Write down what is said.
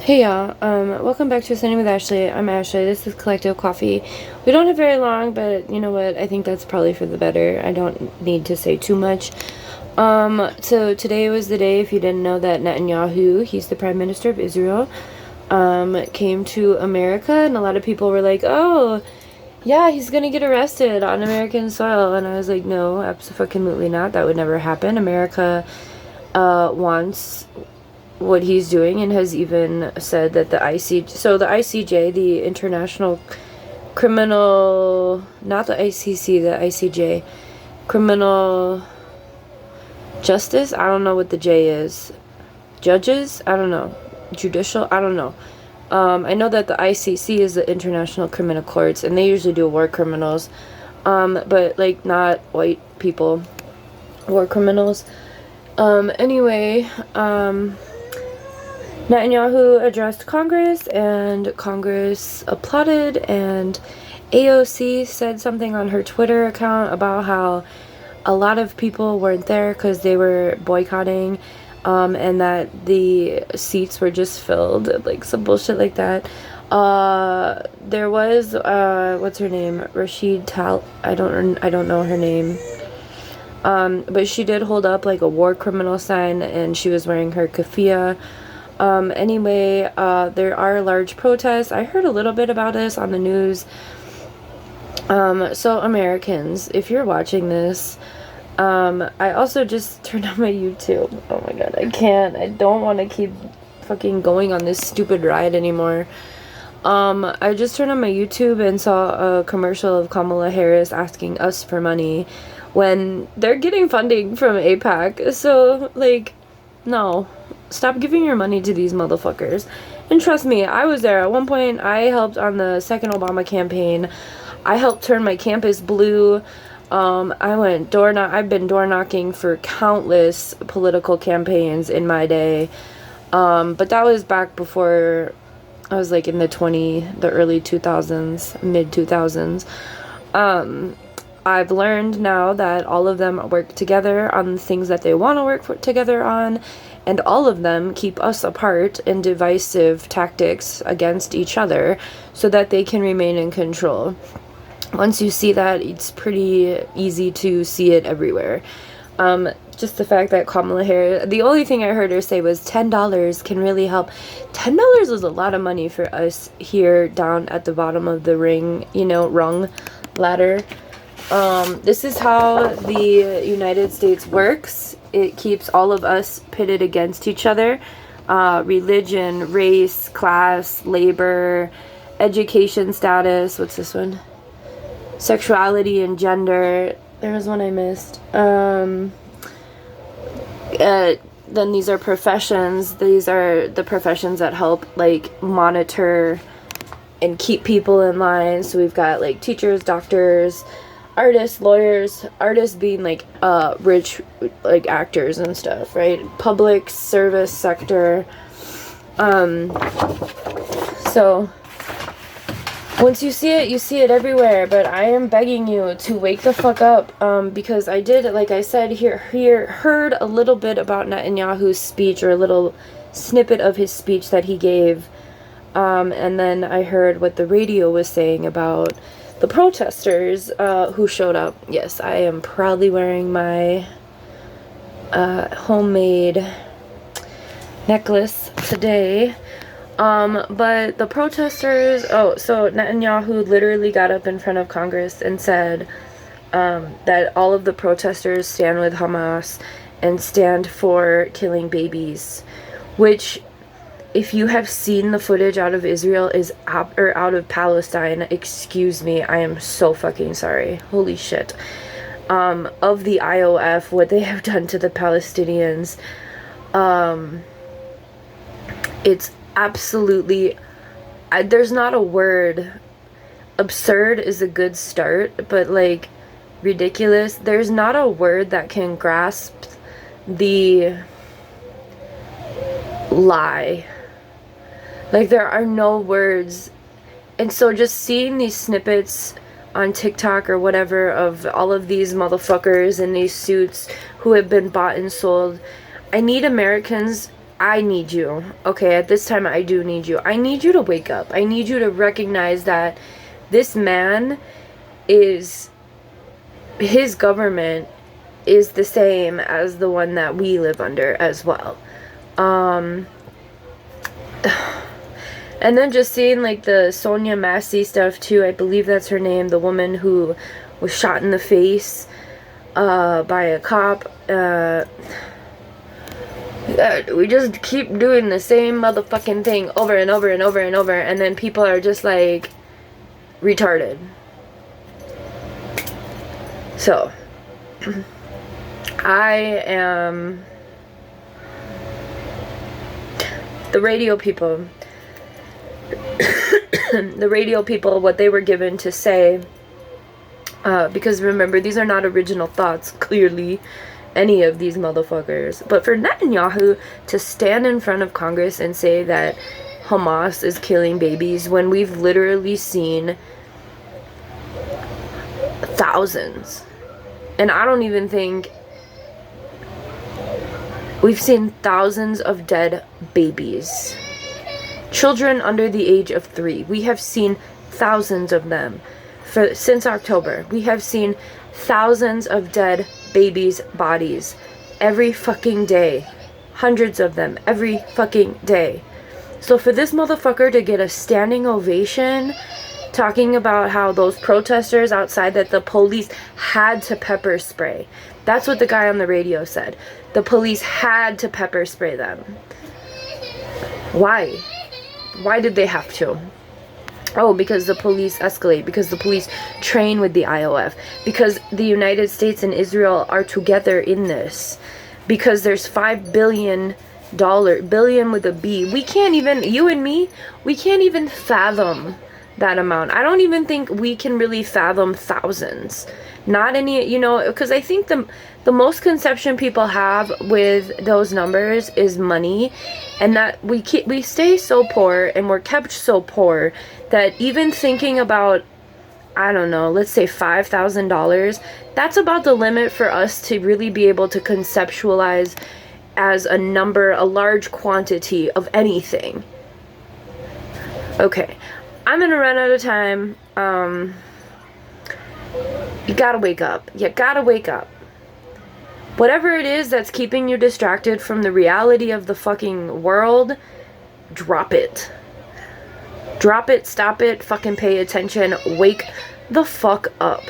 Hey y'all, welcome back to Sunday with Ashley. I'm Ashley. This is Collective Coffee. We don't have very long, but you know what? I think that's probably for the better. I don't need to say too much. So today was the day, if you didn't know, that Netanyahu, he's the Prime Minister of Israel, came to America, and a lot of people were like, oh, yeah, he's gonna get arrested on American soil. And I was like, no, absolutely not. That would never happen. America, wants what he's doing, and has even said that the ICJ, the International Criminal, not the ICC, the ICJ, Criminal Justice, I don't know what the J is, judges, I don't know, judicial, I don't know. I know that the ICC is the International Criminal Courts, and they usually do war criminals, but like not white people, war criminals. Anyway, Netanyahu addressed Congress, and Congress applauded, and AOC said something on her Twitter account about how a lot of people weren't there because they were boycotting, and that the seats were just filled, like some bullshit like that. There was, what's her name? Rashid Tal, I don't know her name. But she did hold up like a war criminal sign, and she was wearing her keffiyeh. Anyway, there are large protests. I heard a little bit about this on the news. So Americans, if you're watching this, I also just turned on my YouTube. Oh my god, I don't want to keep fucking going on this stupid ride anymore. I just turned on my YouTube and saw a commercial of Kamala Harris asking us for money when they're getting funding from AIPAC. So, like, no. Stop giving your money to these motherfuckers. And trust me, I was there. At one point, I helped on the second Obama campaign. I helped turn my campus blue. I've been door knocking for countless political campaigns in my day. But that was back before I was like in the early 2000s, mid 2000s. I've learned now that all of them work together on the things that they want to work together on, and all of them keep us apart in divisive tactics against each other so that they can remain in control. Once you see that, it's pretty easy to see it everywhere. Just the fact that Kamala Harris, the only thing I heard her say was $10 can really help. $10 is a lot of money for us here down at the bottom of the rung ladder. This is how the United States works. It keeps all of us pitted against each other. Religion, race, class, labor, education status. What's this one? Sexuality and gender. There was one I missed. Then these are professions. These are the professions that help, like, monitor and keep people in line. So we've got, like, teachers, doctors, artists, lawyers, artists being like rich, like actors and stuff, right? Public service sector. So once you see it everywhere. But I am begging you to wake the fuck up, because I did, like I said, heard a little bit about Netanyahu's speech, or a little snippet of his speech that he gave, and then I heard what the radio was saying about the protesters who showed up. Yes, I am proudly wearing my homemade necklace today. But the protesters, so Netanyahu literally got up in front of Congress and said that all of the protesters stand with Hamas and stand for killing babies, which, if you have seen the footage out of Israel or out of Palestine, excuse me, I am so fucking sorry. Holy shit. Of the IOF, what they have done to the Palestinians, it's absolutely, there's not a word. Absurd is a good start, but like ridiculous, there's not a word that can grasp the lie. Like, there are no words. And so just seeing these snippets on TikTok or whatever of all of these motherfuckers in these suits who have been bought and sold, I need Americans I need you. Okay, at this time I do need you. I need you to wake up. I need you to recognize that this man is, his government is the same as the one that we live under as well. And then just seeing like the Sonia Massey stuff too, I believe that's her name, the woman who was shot in the face by a cop. We just keep doing the same motherfucking thing over and over and over and over, and then people are just like retarded. So I am the radio people. The radio people, what they were given to say, because remember, these are not original thoughts, clearly, any of these motherfuckers. But for Netanyahu to stand in front of Congress and say that Hamas is killing babies when we've literally seen thousands, and I don't even think we've seen thousands of dead babies, children under the age of 3. We have seen thousands of them since October. We have seen thousands of dead babies' bodies every fucking day. Hundreds of them every fucking day. So for this motherfucker to get a standing ovation talking about how those protesters outside, that the police had to pepper spray. That's what the guy on the radio said. The police had to pepper spray them. Why? Why did they have to? Oh, because the police escalate, because the police train with the IOF, because the United States and Israel are together in this, because there's $5 billion, billion with a B. We can't even, you and me, we can't even fathom that amount. I don't even think we can really fathom thousands. Not any, you know, because I think the most conception people have with those numbers is money, and that we stay so poor and we're kept so poor that even thinking about, I don't know, let's say $5,000, that's about the limit for us to really be able to conceptualize as a number, a large quantity of anything. Okay, I'm gonna run out of time. You gotta wake up. You gotta wake up. Whatever it is that's keeping you distracted from the reality of the fucking world, drop it. Drop it, stop it, fucking pay attention, wake the fuck up.